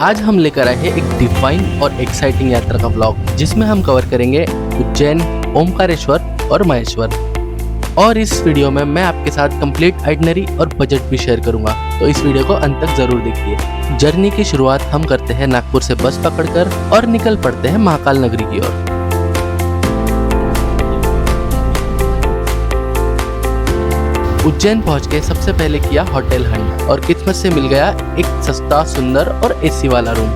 आज हम लेकर आए हैं एक डिवाइन और एक्साइटिंग यात्रा का व्लॉग, जिसमें हम कवर करेंगे उज्जैन, ओमकारेश्वर और महेश्वर। और इस वीडियो में मैं आपके साथ कंप्लीट आइटनरी और बजट भी शेयर करूंगा, तो इस वीडियो को अंत तक जरूर देखिए। जर्नी की शुरुआत हम करते हैं नागपुर से बस पकड़कर और निकल पड़ते हैं महाकाल नगरी की ओर। उज्जैन पहुंच के सबसे पहले किया होटल हंट और किस्मत से मिल गया एक सस्ता, सुंदर और एसी वाला रूम।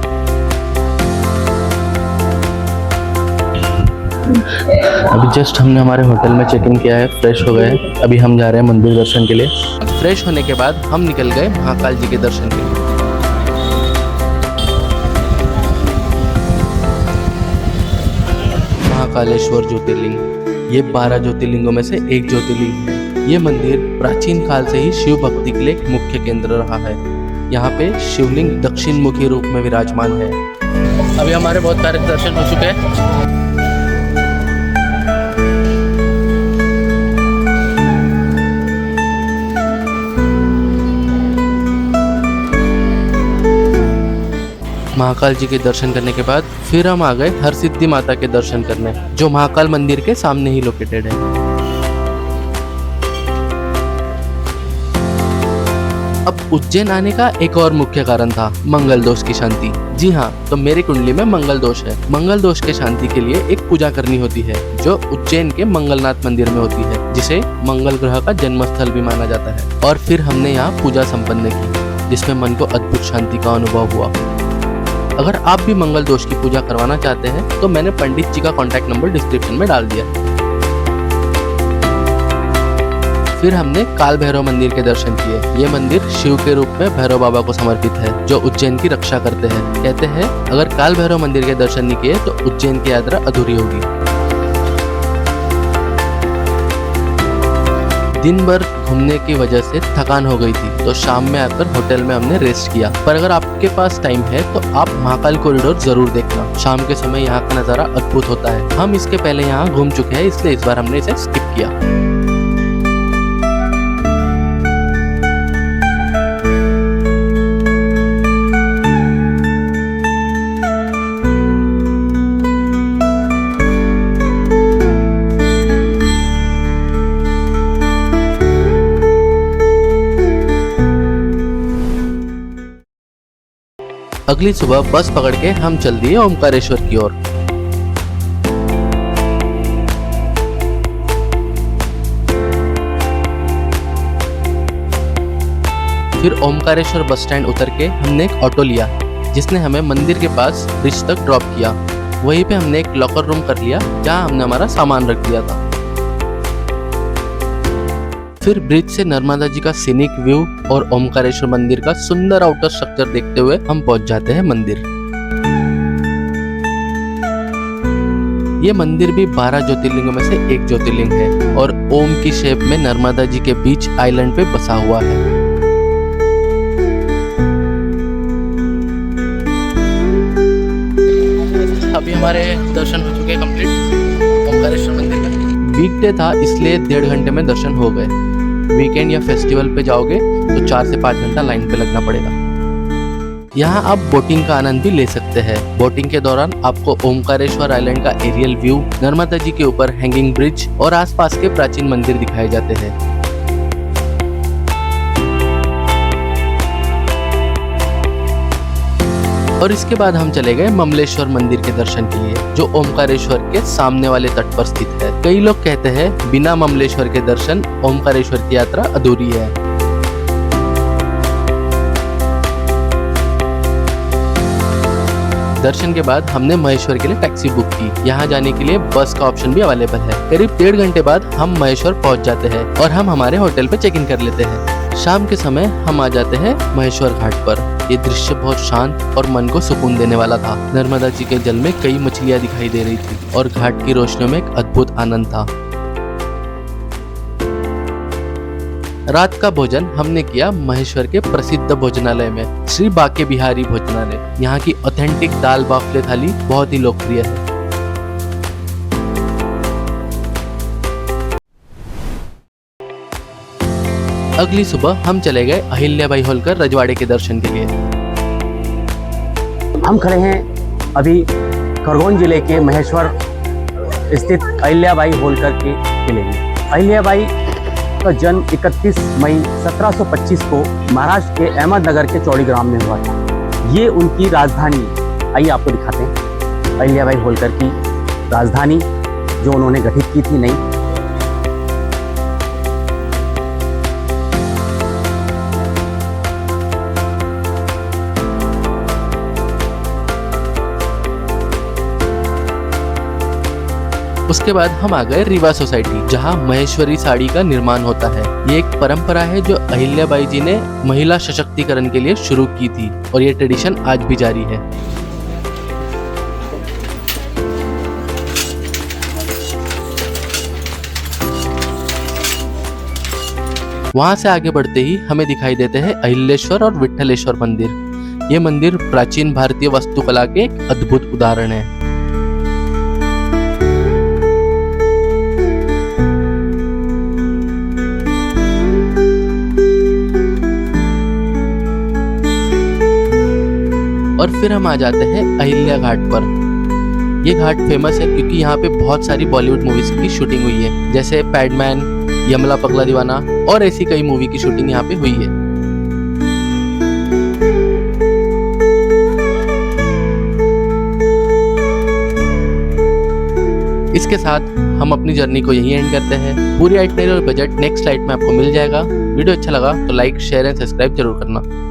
अभी जस्ट हमने हमारे होटल में चेक इन किया है, फ्रेश हो गए हैं। अभी हम जा रहे हैं मंदिर दर्शन के लिए। फ्रेश होने के बाद हम निकल गए महाकाल जी के दर्शन के लिए। महाकालेश्वर ज्योतिर्लिंग, ये 12 ज्योतिर्लिंगों में से एक ज्योतिर्लिंग है। ये मंदिर प्राचीन काल से ही शिव भक्ति के लिए एक मुख्य केंद्र रहा है। यहाँ पे शिवलिंग दक्षिण मुखी रूप में विराजमान है। अभी हमारे बहुत सारे दर्शन हो चुके हैं। महाकाल जी के दर्शन करने के बाद फिर हम आ गए हरसिद्धि माता के दर्शन करने, जो महाकाल मंदिर के सामने ही लोकेटेड है। अब उज्जैन आने का एक और मुख्य कारण था मंगल दोष की शांति। जी हाँ, तो मेरी कुंडली में मंगल दोष है। मंगल दोष के शांति के लिए एक पूजा करनी होती है, जो उज्जैन के मंगलनाथ मंदिर में होती है, जिसे मंगल ग्रह का जन्म स्थल भी माना जाता है। और फिर हमने यहाँ पूजा संपन्न की, जिसमें मन को अद्भुत शांति का अनुभव हुआ। अगर आप भी मंगल दोष की पूजा करवाना चाहते हैं तो मैंने पंडित जी का कॉन्टैक्ट नंबर डिस्क्रिप्शन में डाल दिया। फिर हमने काल भैरव मंदिर के दर्शन किए। ये मंदिर शिव के रूप में भैरव बाबा को समर्पित है, जो उज्जैन की रक्षा करते हैं। कहते हैं अगर काल भैरव मंदिर के दर्शन नहीं किए तो उज्जैन की यात्रा अधूरी होगी। दिन भर घूमने की वजह से थकान हो गई थी, तो शाम में आकर होटल में हमने रेस्ट किया। पर अगर आपके पास टाइम है तो आप महाकाल कॉरिडोर जरूर देखना। शाम के समय यहाँ का नज़ारा अद्भुत होता है। हम इसके पहले यहाँ घूम चुके हैं, इसलिए इस बार हमने इसे स्किप किया। अगली सुबह बस पकड़ के हम चल दिए ओमकारेश्वर की ओर। फिर ओमकारेश्वर बस स्टैंड उतर के हमने एक ऑटो लिया, जिसने हमें मंदिर के पास ब्रिज तक ड्रॉप किया। वहीं पे हमने एक लॉकर रूम कर लिया, जहां हमने हमारा सामान रख दिया था। फिर ब्रिज से नर्मदा जी का सीनिक व्यू और ओमकारेश्वर मंदिर का सुंदर आउटर स्ट्रक्चर देखते हुए हम पहुंच जाते हैं मंदिर। ये मंदिर भी 12 ज्योतिर्लिंगों में से एक ज्योतिर्लिंग है और ओम की शेप में नर्मदा जी के बीच आइलैंड पे बसा हुआ है। अभी हमारे दर्शन हो चुके हैं कंप्लीट ओमकारेश्वर मंदिर का। वीकडे था, इसलिए 1.5 घंटे में दर्शन हो गए। वीकेंड या फेस्टिवल पे जाओगे तो 4 से 5 घंटा लाइन पे लगना पड़ेगा। यहाँ आप बोटिंग का आनंद भी ले सकते हैं। बोटिंग के दौरान आपको ओमकारेश्वर आइलैंड का एरियल व्यू, नर्मदा जी के ऊपर हैंगिंग ब्रिज और आसपास के प्राचीन मंदिर दिखाए जाते हैं। और इसके बाद हम चले गए ममलेश्वर मंदिर के दर्शन के लिए, जो ओमकारेश्वर के सामने वाले तट पर स्थित है। कई लोग कहते हैं बिना ममलेश्वर के दर्शन ओमकारेश्वर की यात्रा अधूरी है। दर्शन के बाद हमने महेश्वर के लिए टैक्सी बुक की। यहाँ जाने के लिए बस का ऑप्शन भी अवेलेबल है। करीब 1.5 घंटे बाद हम महेश्वर पहुँच जाते हैं और हम हमारे होटल पे चेक इन कर लेते हैं। शाम के समय हम आ जाते हैं महेश्वर घाट पर। ये दृश्य बहुत शांत और मन को सुकून देने वाला था। नर्मदा जी के जल में कई मछलियां दिखाई दे रही थी और घाट की रोशनियों में एक अद्भुत आनंद था। रात का भोजन हमने किया महेश्वर के प्रसिद्ध भोजनालय में, श्री बाके बिहारी भोजनालय। यहाँ की ऑथेंटिक दाल बाफले थाली बहुत ही लोकप्रिय है। अगली सुबह हम चले गए अहिल्याबाई होलकर रजवाड़े के दर्शन के लिए। हम खड़े हैं अभी खरगोन जिले के महेश्वर स्थित अहिल्याबाई होलकर के किले में। अहिल्याबाई का जन्म 31 मई 1725 को महाराष्ट्र के अहमदनगर के चौड़ीग्राम में हुआ था। ये उनकी राजधानी, आइए आपको दिखाते हैं अहिल्याबाई होलकर की राजधानी जो उन्होंने गठित की थी नई। उसके बाद हम आ गए रीवा सोसाइटी, जहां महेश्वरी साड़ी का निर्माण होता है। ये एक परंपरा है जो अहिल्याबाई जी ने महिला सशक्तिकरण के लिए शुरू की थी और ये ट्रेडिशन आज भी जारी है। वहां से आगे बढ़ते ही हमें दिखाई देते हैं अहिल्येश्वर और विठ्ठलेश्वर मंदिर। ये मंदिर प्राचीन भारतीय वास्तुकला के एक अद्भुत उदाहरण है। और फिर हम आ जाते हैं अहिल्या घाट पर। ये घाट फेमस है क्योंकि यहाँ पे बहुत सारी बॉलीवुड मूवीज की शूटिंग हुई है, जैसे पैडमैन, यमला पगला दीवाना और ऐसी कई मूवी की शूटिंग यहाँ पे हुई है। इसके साथ हम अपनी जर्नी को यहीं एंड करते हैं। पूरी आइटनरी और बजट नेक्स्ट स्लाइड में आपको मिल जाएगा। वीडियो अच्छा लगा तो लाइक, शेयर एंड सब्सक्राइब जरूर करना।